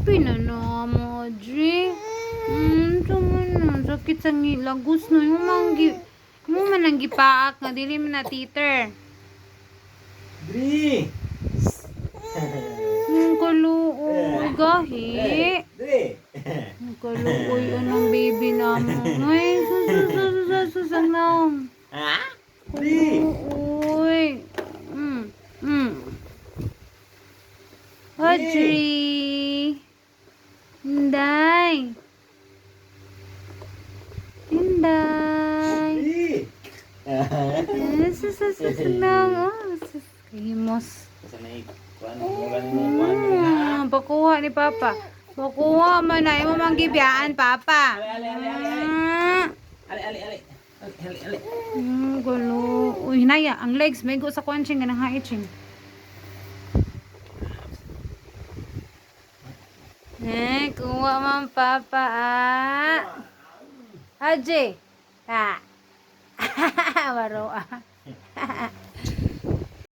pinana mo, Audrey. Tama na. Sakit sa ngilagos no. Yung man ang gipaak nga. Dili man na teeter. Dri! Yung kaluoy. Gahi. Dri! Yung kaluoy. Anong baby na mo. Ay, susanang. Ha? Dri! Kaluoy. Audrey. Inday. Inday. Dri! Susanang. Kahimos. Kasi na ikuan mo. Pakuha ni Papa. Pakuha man na. Imo manggibiyaan, Papa. Ali! Gulo. Uy, hinaya. Ang legs. May go sa kwanching. Ganang haiching. Kuha man, Papa, Ajay. Ha. Waro,